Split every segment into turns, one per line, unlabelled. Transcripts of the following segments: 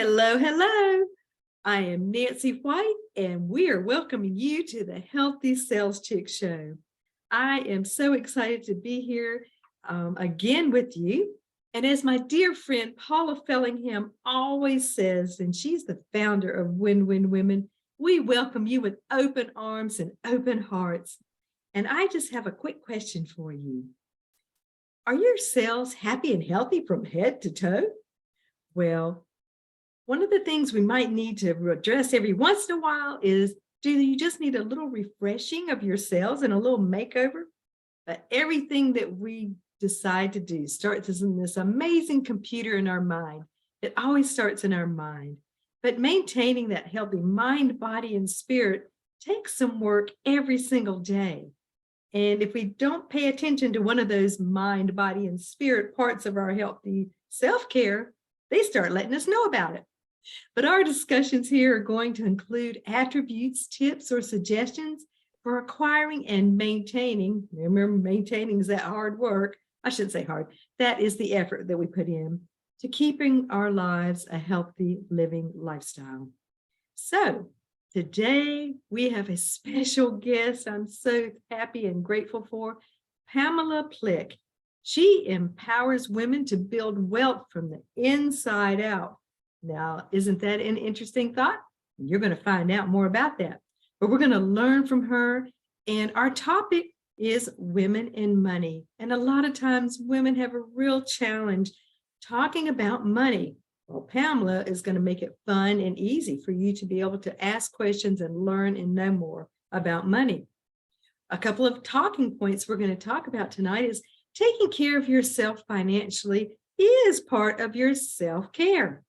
Hello, hello. I am Nancy White, and we are welcoming you to the Healthy Sales Chick Show. I am so excited to be here again with you. And as my dear friend Paula Fellingham always says, and she's the founder of Win-Win Women, we welcome you with open arms and open hearts. And I just have a quick question for you. Are your sales happy and healthy from head to toe? Well, one of the things we might need to address every once in a while is, do you just need a little refreshing of your sales and a little makeover? But everything that we decide to do starts in this amazing computer in our mind. It always starts in our mind. But maintaining that healthy mind, body, and spirit takes some work every single day. And if we don't pay attention to one of those mind, body, and spirit parts of our healthy self-care, they start letting us know about it. But our discussions here are going to include attributes, tips, or suggestions for acquiring and maintaining. Remember, maintaining is that hard work. I shouldn't say hard. That is the effort that we put in to keeping our lives a healthy living lifestyle. So today we have a special guest I'm so happy and grateful for, Pamela Plick. She empowers women to build wealth from the inside out. Now, isn't that an interesting thought? You're going to find out more about that. But we're going to learn from her. And our topic is women and money. And a lot of times women have a real challenge talking about money. Well, Pamela is going to make it fun and easy for you to be able to ask questions and learn and know more about money. A couple of talking points we're going to talk about tonight is taking care of yourself financially is part of your self-care.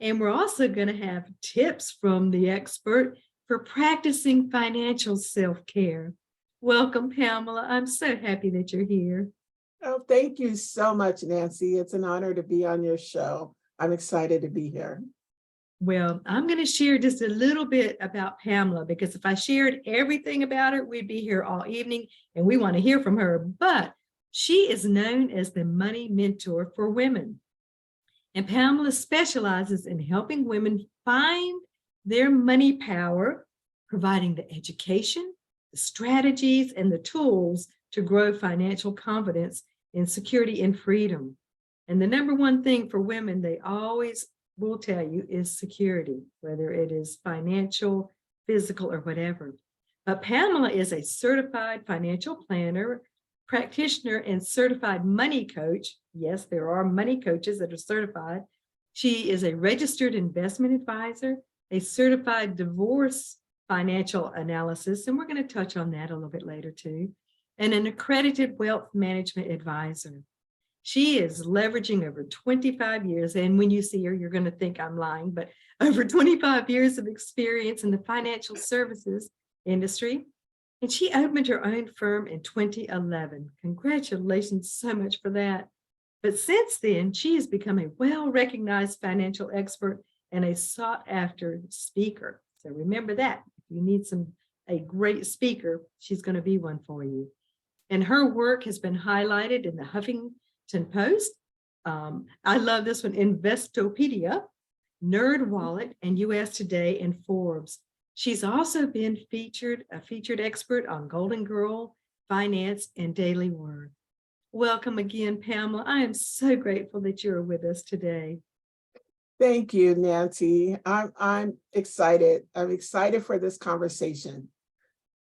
And we're also going to have tips from the expert for practicing financial self-care. Welcome, Pamela. I'm so happy that you're here.
Oh, thank you so much, Nancy. It's an honor to be on your show. I'm excited to be here.
Well, I'm going to share just a little bit about Pamela, because if I shared everything about her, we'd be here all evening, and we want to hear from her. But she is known as the money mentor for women. And Pamela specializes in helping women find their money power, providing the education, the strategies, and the tools to grow financial confidence in security and freedom. And the number one thing for women, they always will tell you, is security, whether it is financial, physical, or whatever. But Pamela is a certified financial planner, practitioner, and certified money coach. Yes, there are money coaches that are certified. She is a registered investment advisor, a certified divorce financial analysis, and we're going to touch on that a little bit later too, and an accredited wealth management advisor. She is leveraging over 25 years, and when you see her, you're going to think I'm lying, but over 25 years of experience in the financial services industry. And she opened her own firm in 2011. Congratulations so much for that. But since then, she has become a well-recognized financial expert and a sought-after speaker. So remember that. If you need a great speaker, she's going to be one for you. And her work has been highlighted in the Huffington Post. I love this one, Investopedia, NerdWallet, and US Today, and Forbes. She's also been a featured expert on Golden Girl, Finance, and Daily Word. Welcome again, Pamela. I am so grateful that you're with us today.
Thank you, Nancy. I'm excited. I'm excited for this conversation.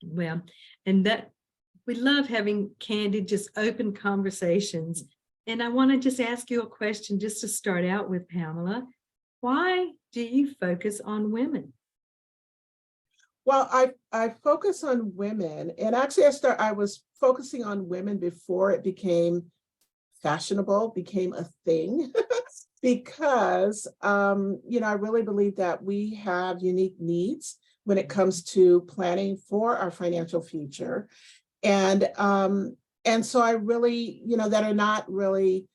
Well, and that we love having candid, just open conversations. And I want to just ask you a question just to start out with, Pamela. Why do you focus on women?
Well, I focus on women, and actually I was focusing on women before it became fashionable, became a thing, because I really believe that we have unique needs when it comes to planning for our financial future, and so I really, that are not really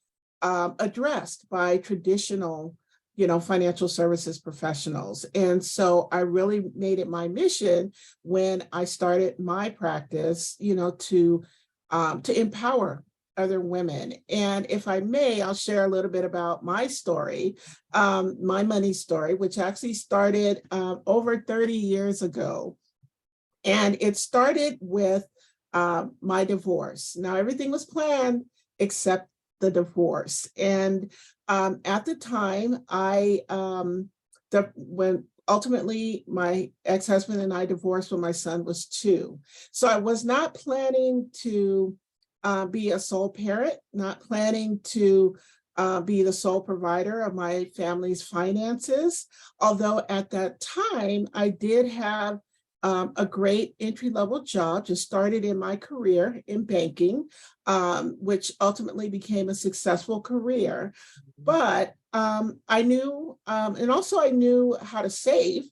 addressed by traditional financial services professionals. And so I really made it my mission when I started my practice, to empower other women. And if I may, I'll share a little bit about my story, my money story, which actually started over 30 years ago. And it started with my divorce. Now, everything was planned except the divorce. And at the time, when ultimately my ex-husband and I divorced when my son was 2. So I was not planning to be a sole parent, not planning to be the sole provider of my family's finances. Although at that time, I did have a great entry-level job, just started in my career in banking, which ultimately became a successful career. But I knew, and also I knew how to save,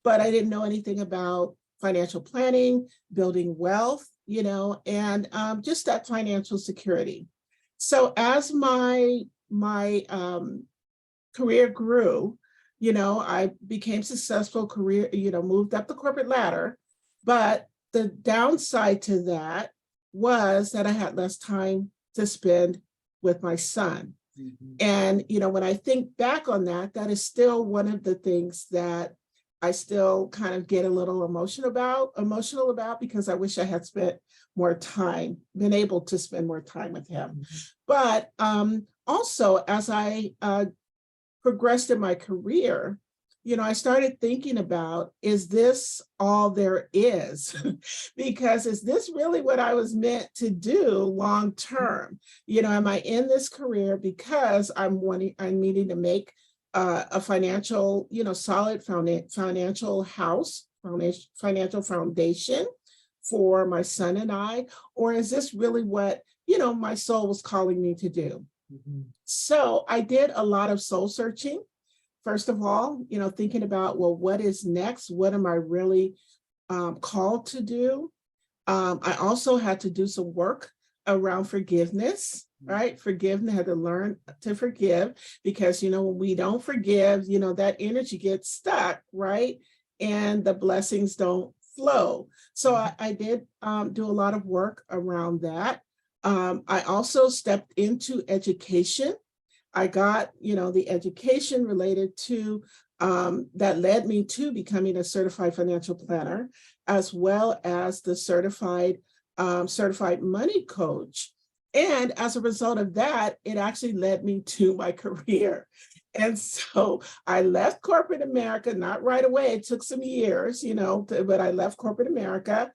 but I didn't know anything about financial planning, building wealth, and just that financial security. So as my career grew, I became successful career, moved up the corporate ladder. But the downside to that was that I had less time to spend with my son. And, when I think back on that, that is still one of the things that I still kind of get a little emotional about, because I wish I had spent more time, been able to spend more time with him. But also, as I progressed in my career, I started thinking about, is this all there is? Because is this really what I was meant to do long term? Am I in this career because I'm needing to make a financial, solid financial financial foundation for my son and I? Or is this really what, my soul was calling me to do? So I did a lot of soul searching. First of all, thinking about, well, what is next? What am I really called to do? I also had to do some work around forgiveness, right? Forgiveness, had to learn to forgive, because, when we don't forgive, that energy gets stuck, right? And the blessings don't flow. So I did do a lot of work around that. I also stepped into education. I got, the education related to that led me to becoming a certified financial planner, as well as the certified money coach. And as a result of that, it actually led me to my career. And so I left corporate America, not right away. It took some years, but I left corporate America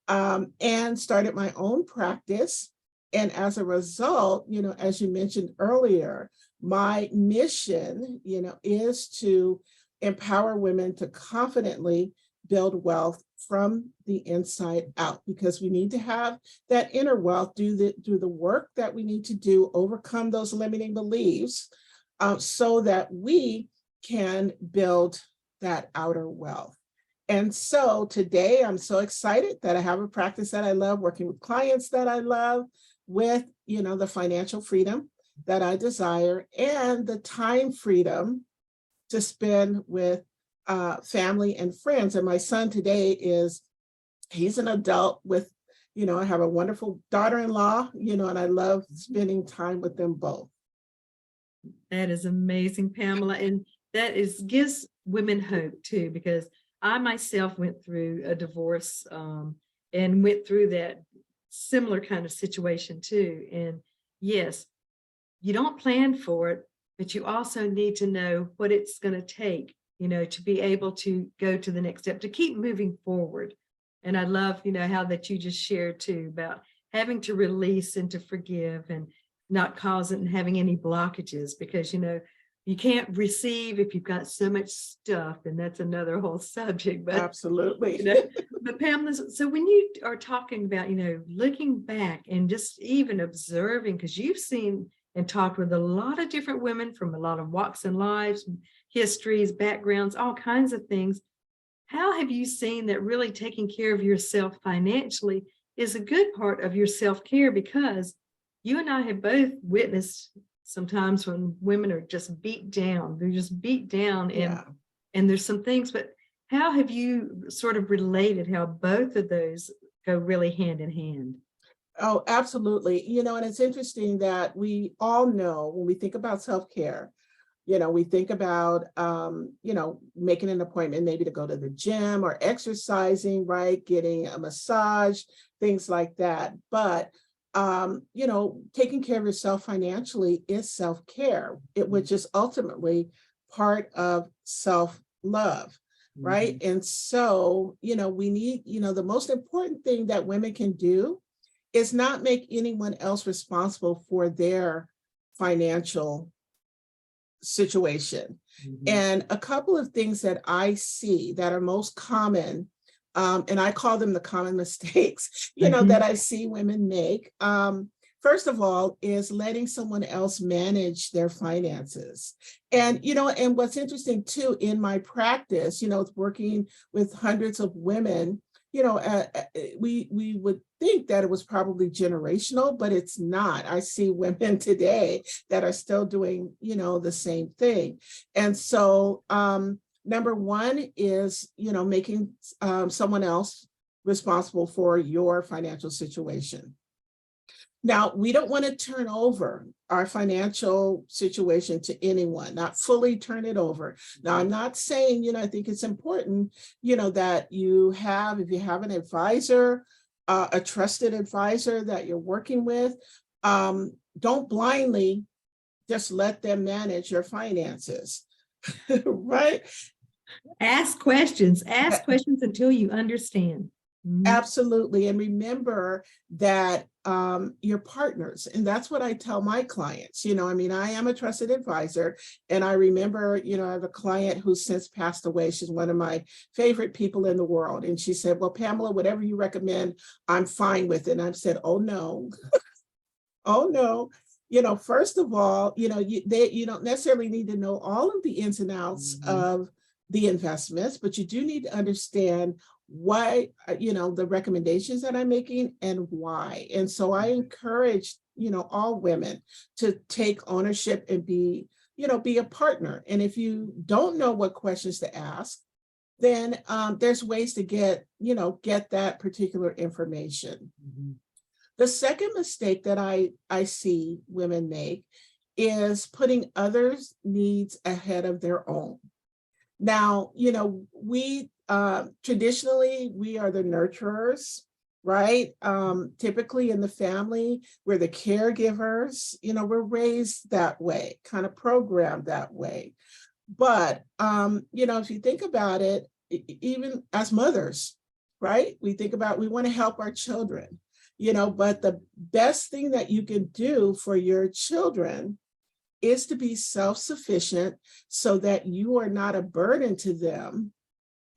and started my own practice. And as a result, as you mentioned earlier, my mission, is to empower women to confidently build wealth from the inside out, because we need to have that inner wealth, do the work that we need to do, overcome those limiting beliefs, so that we can build that outer wealth. And so today I'm so excited that I have a practice that I love, working with clients that I love, with, the financial freedom that I desire, and the time freedom to spend with family and friends. And my son today he's an adult with, I have a wonderful daughter-in-law, and I love spending time with them both.
That is amazing, Pamela. And that gives women hope too, because I myself went through a divorce and went through that similar kind of situation too. And yes, you don't plan for it, but you also need to know what it's going to take, to be able to go to the next step, to keep moving forward. And I love, how that you just shared too about having to release and to forgive, and not causing having any blockages, because, you can't receive if you've got so much stuff, and that's another whole subject. But
absolutely.
But Pamela, so when you are talking about, looking back and just even observing, because you've seen and talked with a lot of different women from a lot of walks in lives, histories, backgrounds, all kinds of things. How have you seen that really taking care of yourself financially is a good part of your self-care? Because you and I have both witnessed sometimes when women are just beat down, they're just beat down, and there's some things, but how have you sort of related how both of those go really hand in hand?
Oh, absolutely. And it's interesting that we all know when we think about self-care, we think about, making an appointment maybe to go to the gym or exercising, right? Getting a massage, things like that. But, taking care of yourself financially is self-care, which is ultimately part of self-love, right?
Mhm.
And so, we need, the most important thing that women can do is not make anyone else responsible for their financial situation.
Mhm.
And a couple of things that I see that are most common, and I call them the common mistakes, that
Mhm.
I see women make. First of all, is letting someone else manage their finances. And what's interesting too, in my practice, it's working with hundreds of women, we would think that it was probably generational, but it's not. I see women today that are still doing, the same thing. And so, number one is, making someone else responsible for your financial situation. Now, we don't want to turn over our financial situation to anyone, not fully turn it over. Now, I'm not saying, I think it's important, that if you have an advisor, a trusted advisor that you're working with, don't blindly just let them manage your finances, right?
Ask questions until you understand. Mhm.
Absolutely. And remember that your partners, and that's what I tell my clients. I am a trusted advisor. And I remember, I have a client who's since passed away. She's one of my favorite people in the world. And she said, well, Pamela, whatever you recommend, I'm fine with it. And I've said, oh, no. Oh, no. First of all, you don't necessarily need to know all of the ins and outs
Mhm.
of the investments, but you do need to understand why, the recommendations that I'm making and why. And so I encourage, all women to take ownership and be a partner. And if you don't know what questions to ask, then there's ways to get that particular information.
Mhm.
The second mistake that I see women make is putting others' needs ahead of their own. Now, we traditionally we are the nurturers, right? Typically in the family, we're the caregivers. We're raised that way, kind of programmed that way. But if you think about it, even as mothers, right? We want to help our children, but the best thing that you can do for your children is to be self-sufficient so that you are not a burden to them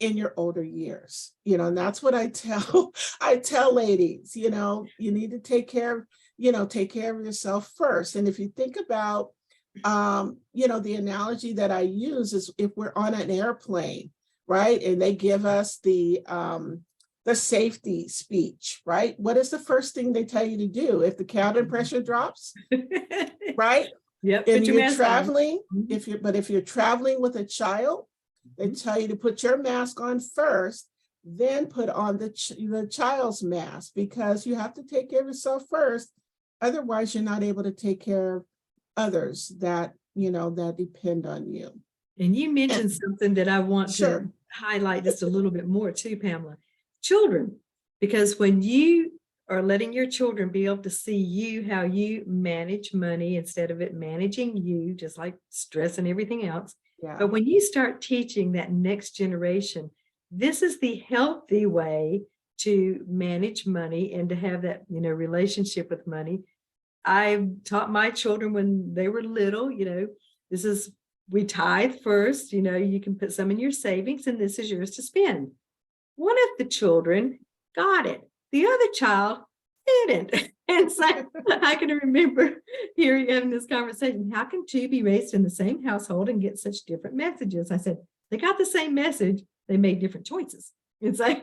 in your older years. And that's what I tell I tell ladies, you need to take care of yourself first. And if you think about the analogy that I use is if we're on an airplane, right? And they give us the safety speech, right? What is the first thing they tell you to do if the cabin pressure drops, right?
Yep,
And
put your
you're
mask on.
traveling,
Mhm.
if you're traveling with a child, they
Mhm.
tell you to put your mask on first, then put on the child's mask because you have to take care of yourself first. Otherwise, you're not able to take care of others that depend on you.
And you
And
mentioned something that I want to
sure,
highlight just a little bit more too, Pamela. Children, because when you are letting your children be able to see you, how you manage money instead of it managing you, just like stress and everything else.
yeah,
But when you start teaching that next generation, this is the healthy way to manage money and to have that, relationship with money. I taught my children when they were little, this is, we tithe first, you can put some in your savings and this is yours to spend. One of the children got it. The other child didn't. And so I can remember hearing having this conversation. How can two be raised in the same household and get such different messages? I said, they got the same message, they made different choices. And so
there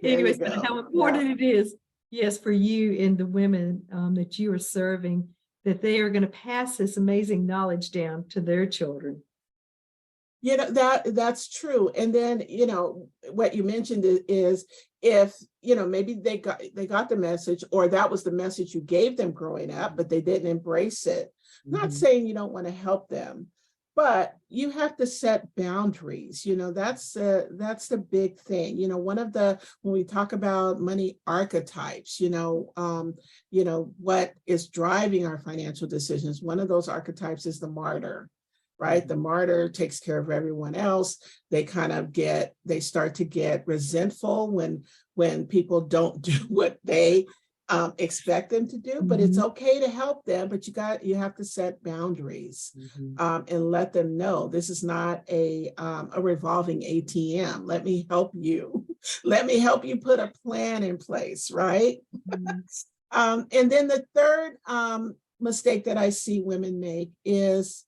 you
anyways, how
go. Yeah.
important it is, yes, for you and the women that you are serving, that they are going to pass this amazing knowledge down to their children.
That's true. And then, what you mentioned is if, maybe they got the message, or that was the message you gave them growing up, but they didn't embrace it. Not
Mhm.
saying you don't want to help them, but you have to set boundaries. That's the big thing. One of the when we talk about money archetypes, what is driving our financial decisions, one of those archetypes is the martyr, right? The martyr takes care of everyone else. They start to get resentful when people don't do what they expect them to do, but it's
Mhm.
okay to help them, but you have to set boundaries,
Mhm.
and let them know this is not a revolving ATM. Let me help you. Let me help you put a plan in place, right?
Mhm.
And then the third mistake that I see women make is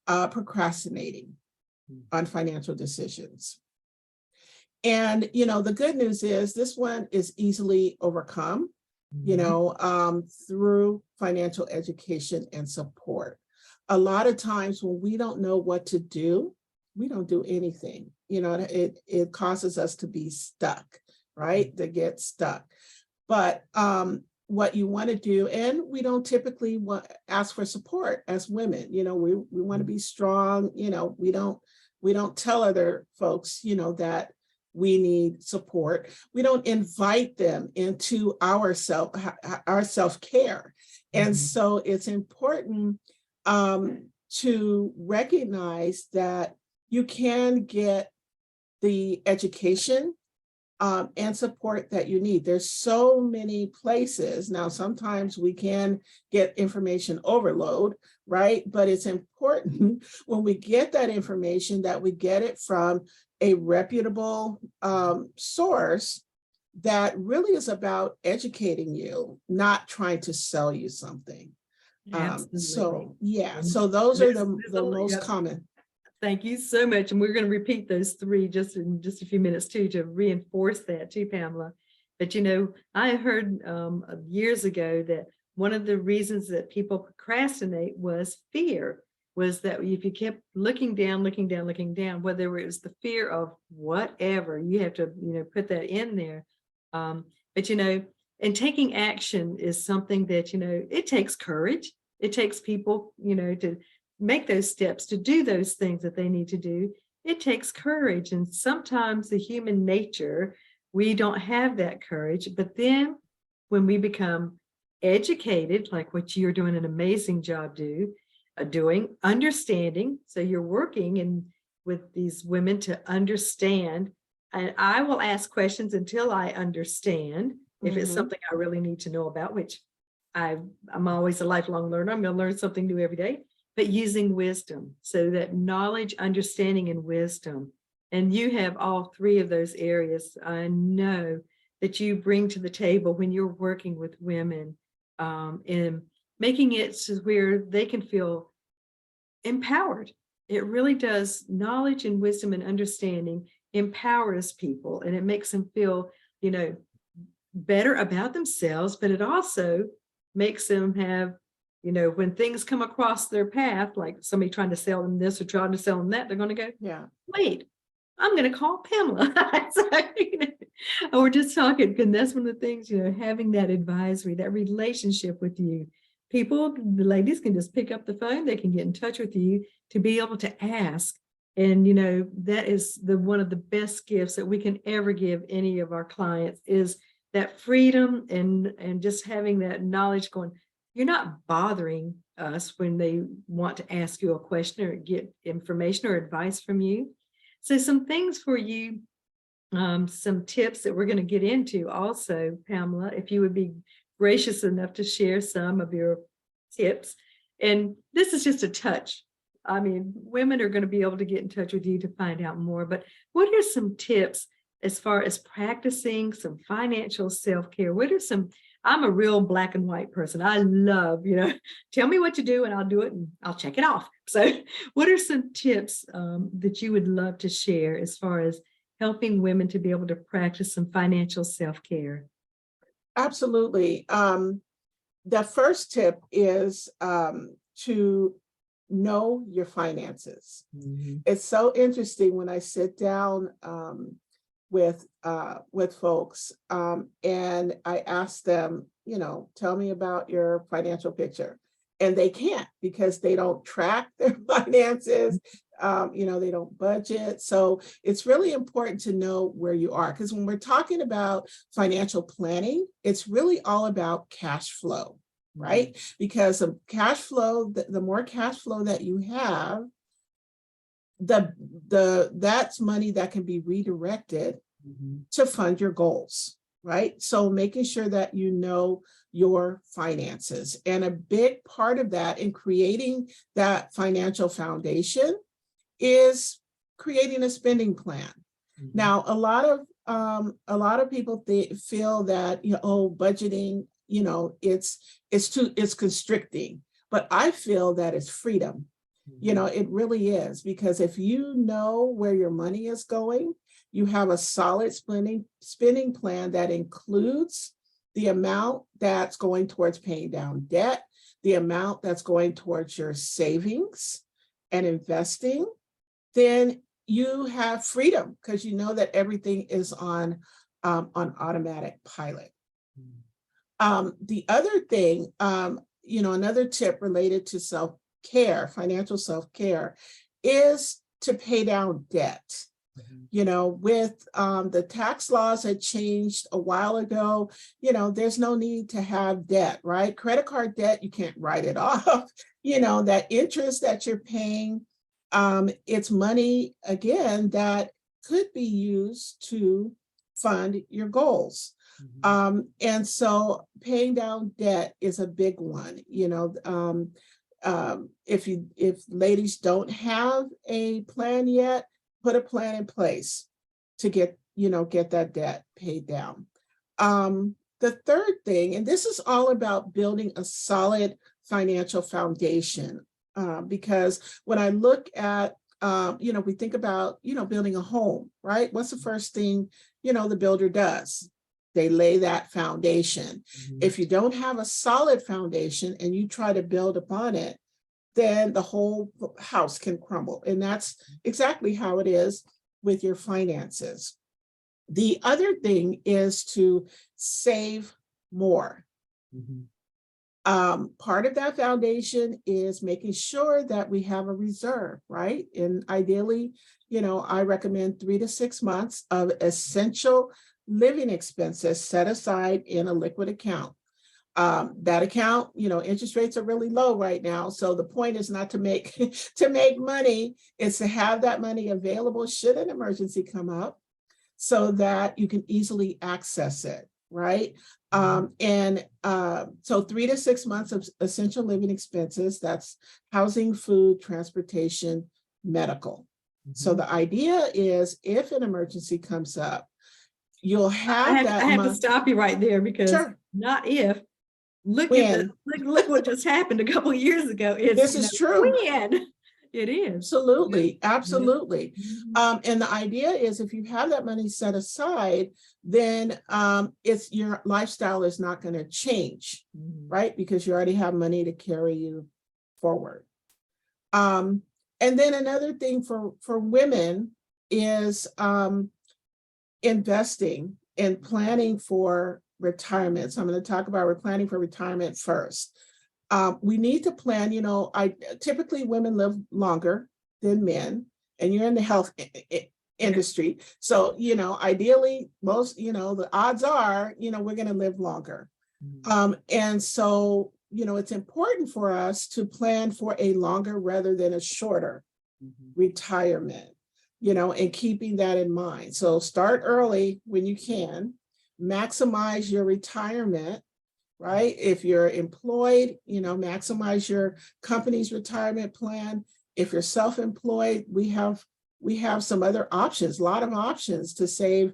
procrastinating on financial decisions. And the good news is this one is easily overcome,
Mhm.
through financial education and support. A lot of times when we don't know what to do, we don't do anything. It causes us to be stuck, right? To get stuck. But what you want to do, and we don't typically ask for support as women. We want to be strong. We don't tell other folks, that we need support. We don't invite them into our self-care. And
Mhm.
so it's important to recognize that you can get the education and support that you need. There's so many places. Now, sometimes we can get information overload, right? But it's important when we get that information that we get it from a reputable source that really is about educating you, not trying to sell you something.
Absolutely.
So yeah,
And
so those are
there's
the most
yep.
common.
Thank you so much. And we're going to repeat those three just in just a few minutes too, to reinforce that too, Pamela. But I heard years ago that one of the reasons that people procrastinate was fear, was that if you kept looking down, looking down, looking down, whether it was the fear of whatever, you have to, put that in there. But and taking action is something that, it takes courage. It takes people, to make those steps, to do those things that they need to do. It takes courage. And sometimes the human nature, we don't have that courage. But then when we become educated, like what you're doing an amazing job doing, understanding. So you're working and with these women to understand. And I will ask questions until I understand if it's
Mhm.
something I really need to know about, which I'm always a lifelong learner. I'm going to learn something new every day, but using wisdom. So that knowledge, understanding, and wisdom. And you have all three of those areas. I know that you bring to the table when you're working with women, and making it to where they can feel empowered. It really does. Knowledge and wisdom and understanding empowers people, and it makes them feel, you know, better about themselves, but it also makes them have, when things come across their path, like somebody trying to sell them this or trying to sell them that, they're going to go,
Yeah.
wait, I'm going to call Pamela. So, we're just talking, and that's one of the things, having that advisory, that relationship with you. People, the ladies can just pick up the phone, they can get in touch with you to be able to ask. And that is one of the best gifts that we can ever give any of our clients, is that freedom and just having that knowledge going, you're not bothering us when they want to ask you a question or get information or advice from you. So some things for you, some tips that we're going to get into also, Pamela, if you would be gracious enough to share some of your tips. And this is just a touch. I mean, women are going to be able to get in touch with you to find out more, but what are some tips as far as practicing some financial self-care? What are some, I'm a real black and white person. I love, tell me what to do and I'll do it and I'll check it off. So what are some tips that you would love to share as far as helping women to be able to practice some financial self-care?
Absolutely. The first tip is to know your finances.
Mhm.
It's so interesting when I sit down with folks and I ask them, tell me about your financial picture. And they can't because they don't track their finances, they don't budget. So it's really important to know where you are. Because when we're talking about financial planning, it's really all about cash flow, right? Because of cash flow, the more cash flow that you have, that's money that can be redirected to fund your goals, right? So making sure that you know your finances. And a big part of that in creating that financial foundation is creating a spending plan. Now, a lot of people feel that, budgeting, it's constricting, but I feel that it's freedom. It really is, because if you know where your money is going, you have a solid spending plan that includes the amount that's going towards paying down debt, the amount that's going towards your savings and investing, then you have freedom because you know that everything is on automatic pilot. The other thing, another tip related to self-care, financial self-care, is to pay down debt. With the tax laws had changed a while ago, there's no need to have debt, right? Credit card debt, you can't write it off. That interest that you're paying, it's money, again, that could be used to fund your goals. And so paying down debt is a big one. If ladies don't have a plan yet, put a plan in place to get that debt paid down. The third thing, and this is all about building a solid financial foundation, because when I look at, we think about, building a home, right? What's the first thing, the builder does? They lay that foundation. If you don't have a solid foundation and you try to build upon it, then the whole house can crumble. And that's exactly how it is with your finances. The other thing is to save more. Part of that foundation is making sure that we have a reserve, right? And ideally, I recommend 3 to 6 months of essential living expenses set aside in a liquid account. That account, interest rates are really low right now. So the point is not to make money, it's to have that money available should an emergency come up so that you can easily access it, right? So 3 to 6 months of essential living expenses, that's housing, food, transportation, medical. So the idea is if an emergency comes up, you'll have
I have to stop you right there because not if. Look what just happened a couple of years ago.
This is true.
When it is.
Absolutely, absolutely. And the idea is if you have that money set aside, then it's your lifestyle is not going to change, right? Because you already have money to carry you forward. And then another thing for women is investing and planning for retirement. So I'm going to talk about planning for retirement first. We need to plan, typically women live longer than men, and you're in the health industry. So, ideally, most, the odds are, we're going to live longer. And so, it's important for us to plan for a longer rather than a shorter retirement, and keeping that in mind. So start early when you can. Maximize your retirement, right? If you're employed, maximize your company's retirement plan. If you're self-employed, we have some other options, a lot of options to save,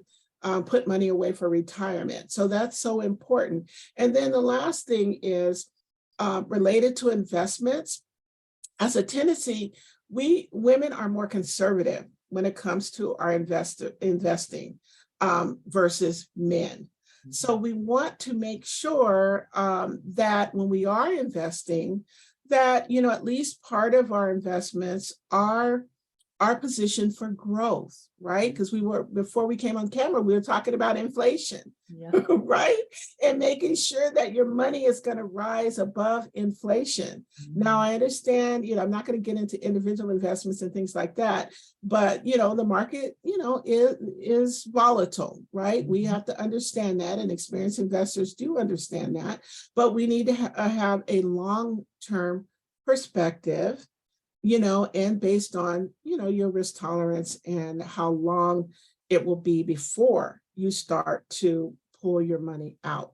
put money away for retirement. So that's so important. And then the last thing is related to investments. As a tendency, we women are more conservative when it comes to our investing. Versus men. So we want to make sure that when we are investing, that, at least part of our investments are positioned for growth, right? Because before we came on camera, we were talking about inflation,
Yeah.
right? And making sure that your money is going to rise above inflation. Now, I understand, I'm not going to get into individual investments and things like that, but, the market, is volatile, right? We have to understand that, and experienced investors do understand that, but we need to have a long-term perspective, and based on, your risk tolerance and how long it will be before you start to pull your money out.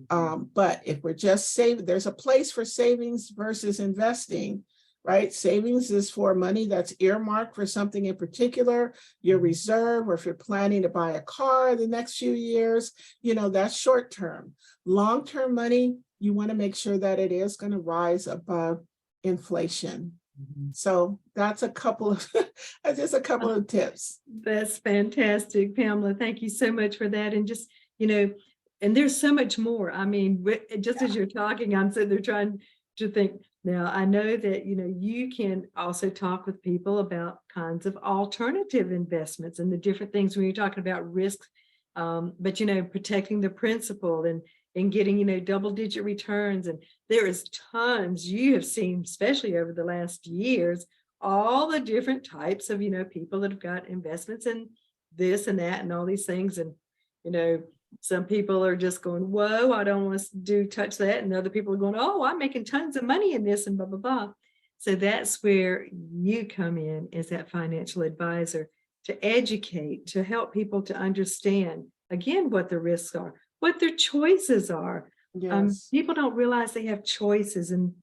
But if we're just saving, there's a place for savings versus investing, right? Savings is for money that's earmarked for something in particular, your reserve, or if you're planning to buy a car the next few years, that's short term. Long-term money, you want to make sure that it is going to rise above inflation. So that's just a couple of tips.
That's fantastic, Pamela. Thank you so much for that. And just, and there's so much more. I mean, just as you're talking, I'm sitting there trying to think. Now, I know that, you can also talk with people about kinds of alternative investments and the different things when you're talking about risks, but, protecting the principal and getting, double-digit returns. And there is tons you have seen, especially over the last years, all the different types of, people that have got investments in this and that and all these things. And, some people are just going, whoa, I don't want to touch that. And other people are going, oh, I'm making tons of money in this and blah, blah, blah. So that's where you come in as that financial advisor to educate, to help people to understand, again, what the risks are, what their choices are.
Yes.
People don't realize they have choices. And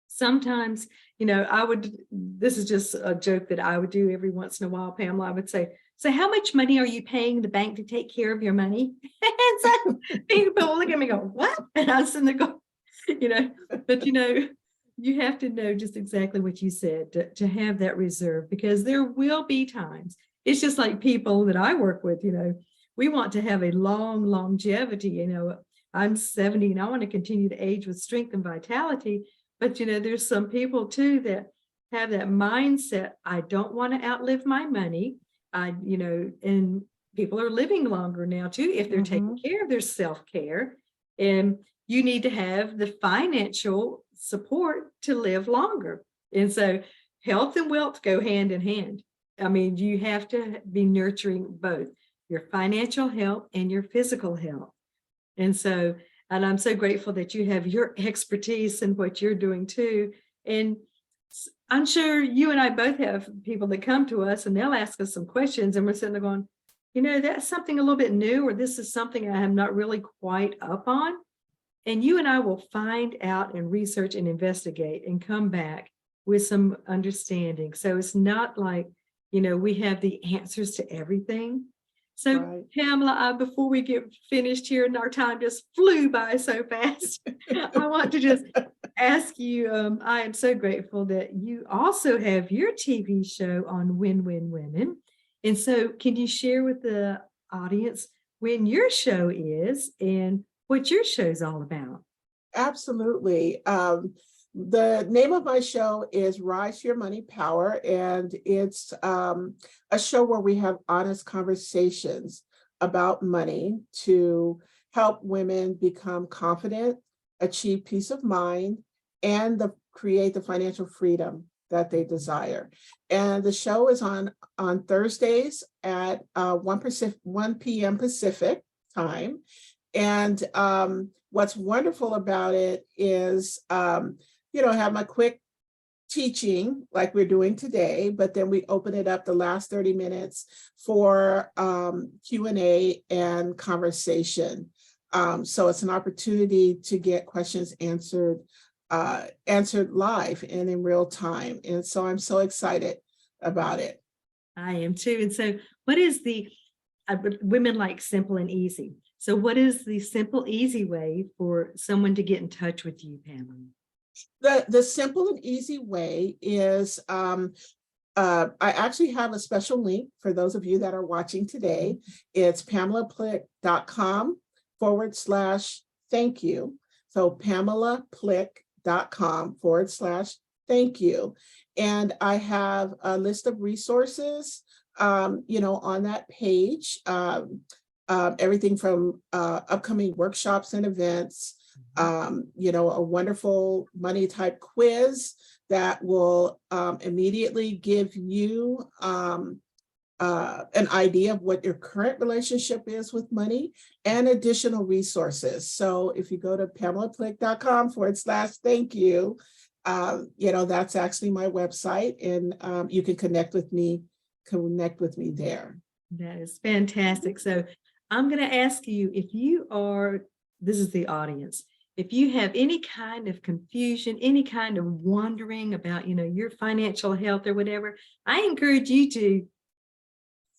sometimes, this is just a joke that I would do every once in a while, Pamela. I would say, so how much money are you paying the bank to take care of your money? And so people look at me and go, what? And I was sitting there going, but you have to know just exactly what you said to have that reserve, because there will be times. It's just like people that I work with, we want to have a long longevity. I'm 70 and I want to continue to age with strength and vitality. But, there's some people too that have that mindset. I don't want to outlive my money. And people are living longer now too, if they're taking care of their self-care. And you need to have the financial support to live longer. And so health and wealth go hand in hand. I mean, you have to be nurturing both your financial health and your physical health. And I'm so grateful that you have your expertise in what you're doing too. And I'm sure you and I both have people that come to us and they'll ask us some questions and we're sitting there going, that's something a little bit new, or this is something I am not really quite up on. And you and I will find out and research and investigate and come back with some understanding. So it's not like, we have the answers to everything. So right. Pamela, before we get finished here and our time just flew by so fast, I want to just ask you, I am so grateful that you also have your TV show on Win-Win Women. And so can you share with the audience when your show is and what your show is all about?
Absolutely. The name of my show is Rise Your Money Power, and it's a show where we have honest conversations about money to help women become confident, achieve peace of mind, and create the financial freedom that they desire. And the show is on Thursdays at 1 p.m. Pacific time. And what's wonderful about it is, have my quick teaching like we're doing today, but then we open it up the last 30 minutes for Q&A and conversation. So it's an opportunity to get questions answered live and in real time. And so I'm so excited about it.
I am too. And so what is the women like simple and easy? So what is the simple, easy way for someone to get in touch with you, Pamela?
The simple and easy way is I actually have a special link for those of you that are watching today. It's PamelaPlick.com/thank you. So PamelaPlick.com/thank pamelaplick.com/thank you. And I have a list of resources, on that page. Everything from upcoming workshops and events, a wonderful money type quiz that will immediately give you an idea of what your current relationship is with money and additional resources. So if you go to pamelaplick.com/thank you, that's actually my website, and you can connect with me there.
That is fantastic. So I'm going to ask you, if you are, this is the audience, if you have any kind of confusion, any kind of wondering about, your financial health or whatever, I encourage you to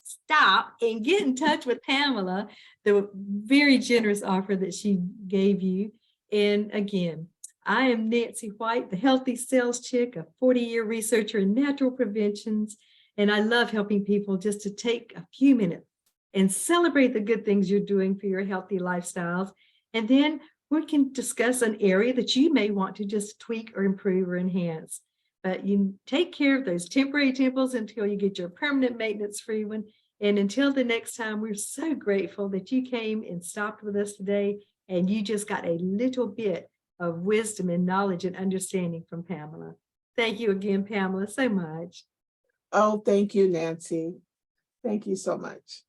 stop and get in touch with Pamela, the very generous offer that she gave you. And again, I am Nancy White, the Healthy Sales Chick, a 40-year researcher in natural preventions. And I love helping people just to take a few minutes and celebrate the good things you're doing for your healthy lifestyles. And then we can discuss an area that you may want to just tweak or improve or enhance. But you take care of those temporary temples until you get your permanent maintenance-free one. And until the next time, we're so grateful that you came and stopped with us today, and you just got a little bit of wisdom and knowledge and understanding from Pamela. Thank you again, Pamela, so much.
Oh, thank you, Nancy. Thank you so much.